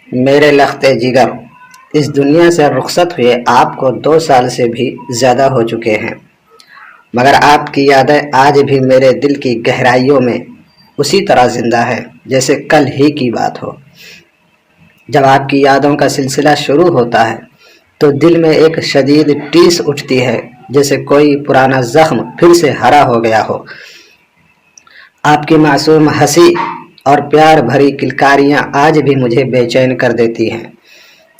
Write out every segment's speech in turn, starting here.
میرے لخت جگر، اس دنیا سے رخصت ہوئے آپ کو 2 سال سے بھی زیادہ ہو چکے ہیں، مگر آپ کی یادیں آج بھی میرے دل کی گہرائیوں میں اسی طرح زندہ ہے جیسے کل ہی کی بات ہو۔ جب آپ کی یادوں کا سلسلہ شروع ہوتا ہے تو دل میں ایک شدید ٹیس اٹھتی ہے، جیسے کوئی پرانا زخم پھر سے ہرا ہو گیا ہو۔ آپ کی معصوم ہنسی اور پیار بھری کلکاریاں آج بھی مجھے بے چین کر دیتی ہیں،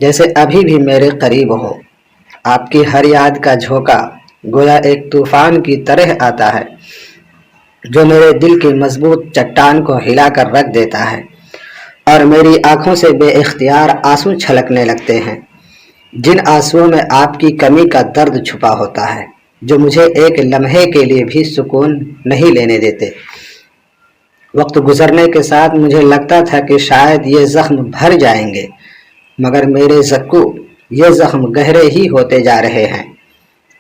جیسے ابھی بھی میرے قریب ہو۔ آپ کی ہر یاد کا جھونکا گویا ایک طوفان کی طرح آتا ہے، جو میرے دل کی مضبوط چٹان کو ہلا کر رکھ دیتا ہے، اور میری آنکھوں سے بے اختیار آنسو چھلکنے لگتے ہیں، جن آنسوؤں میں آپ کی کمی کا درد چھپا ہوتا ہے، جو مجھے ایک لمحے کے لیے بھی سکون نہیں لینے دیتے۔ وقت گزرنے کے ساتھ مجھے لگتا تھا کہ شاید یہ زخم بھر جائیں گے، مگر میرے زکو، یہ زخم گہرے ہی ہوتے جا رہے ہیں۔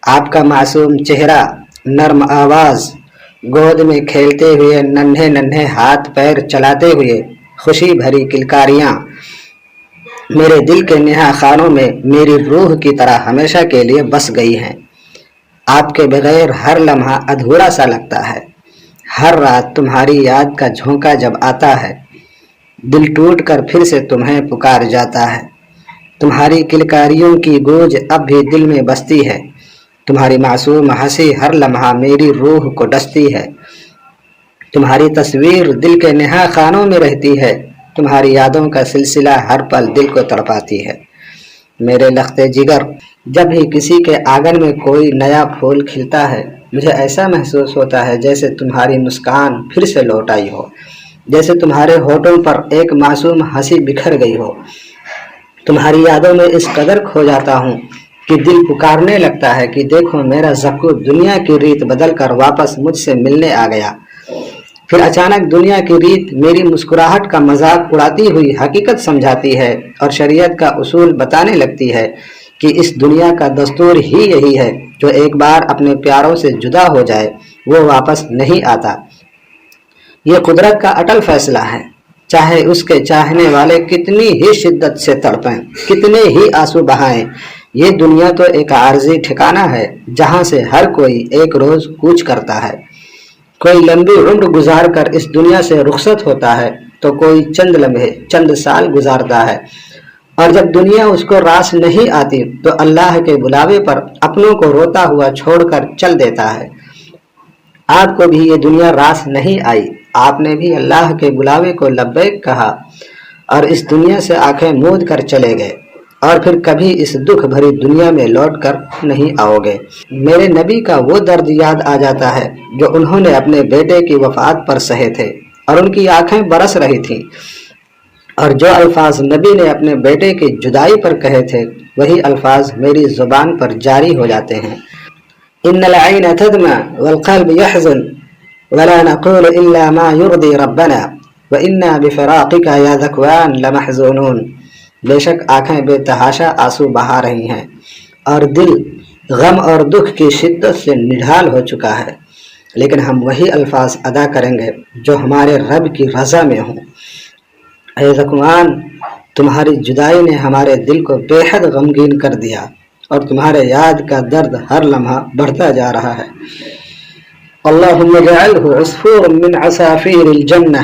آپ کا معصوم چہرہ، نرم آواز، گود میں کھیلتے ہوئے ننھے ننھے ہاتھ پیر چلاتے ہوئے خوشی بھری کلکاریاں میرے دل کے نہا خانوں میں میری روح کی طرح ہمیشہ کے لیے بس گئی ہیں۔ آپ کے بغیر ہر لمحہ ادھورا سا لگتا ہے۔ ہر رات تمہاری یاد کا جھونکا جب آتا ہے، دل ٹوٹ کر پھر سے تمہیں پکار جاتا ہے۔ تمہاری کلکاریوں کی گونج اب بھی دل میں بستی ہے، تمہاری معصوم ہنسی ہر لمحہ میری روح کو ڈستی ہے، تمہاری تصویر دل کے نہا خانوں میں رہتی ہے، تمہاری یادوں کا سلسلہ ہر پل دل کو تڑپاتی ہے۔ میرے لخت جگر، جب بھی کسی کے آنگن میں کوئی نیا پھول کھلتا ہے، مجھے ایسا محسوس ہوتا ہے جیسے تمہاری مسکان پھر سے لوٹ آئی ہو، جیسے تمہارے ہونٹوں پر ایک معصوم ہنسی بکھر گئی ہو۔ تمہاری یادوں میں اس قدر کھو جاتا ہوں کہ دل پکارنے لگتا ہے کہ دیکھو میرا زکو دنیا کی ریت بدل کر واپس مجھ سے ملنے آ گیا۔ پھر اچانک دنیا کی ریت میری مسکراہٹ کا مذاق اڑاتی ہوئی حقیقت سمجھاتی ہے اور شریعت کا اصول بتانے لگتی ہے کہ اس دنیا کا دستور ہی یہی ہے، جو ایک بار اپنے پیاروں سے جدا ہو جائے وہ واپس نہیں آتا۔ یہ قدرت کا اٹل فیصلہ ہے، چاہے اس کے چاہنے والے کتنی ہی شدت سے تڑپیں، کتنے ہی آنسو بہائیں، یہ دنیا تو ایک عارضی ٹھکانہ ہے جہاں سے ہر کوئی ایک روز کوچ کرتا ہے۔ کوئی لمبی عمر گزار کر اس دنیا سے رخصت ہوتا ہے تو کوئی چند لمحے، چند سال گزارتا ہے، اور جب دنیا اس کو راس نہیں آتی تو اللہ کے بلاوے پر اپنوں کو روتا ہوا چھوڑ کر چل دیتا ہے۔ آپ کو بھی یہ دنیا راس نہیں آئی، آپ نے بھی اللہ کے بلاوے کو لبیک کہا اور اس دنیا سے آنکھیں موند کر چلے گئے، اور پھر کبھی اس دکھ بھری دنیا میں لوٹ کر نہیں آؤ گے۔ میرے نبی کا وہ درد یاد آ جاتا ہے جو انہوں نے اپنے بیٹے کی وفات پر سہے تھے، اور ان کی آنکھیں برس رہی تھیں، اور جو الفاظ نبی نے اپنے بیٹے کی جدائی پر کہے تھے وہی الفاظ میری زبان پر جاری ہو جاتے ہیں۔ ان العین تدمع والقلب يحزن ولا نقول الا ما يرضي ربنا وانا بفراقك يا ذكوان لمحزونون۔ بے شک آنکھیں بے تحاشا آنسو بہا رہی ہیں اور دل غم اور دکھ کی شدت سے نڈھال ہو چکا ہے، لیکن ہم وہی الفاظ ادا کریں گے جو ہمارے رب کی رضا میں ہوں۔ اے ذکوان، تمہاری جدائی نے ہمارے دل کو بے حد غمگین کر دیا، اور تمہارے یاد کا درد ہر لمحہ بڑھتا جا رہا ہے۔ اللہم اجعلہ عصفورا من عصافیر الجنہ۔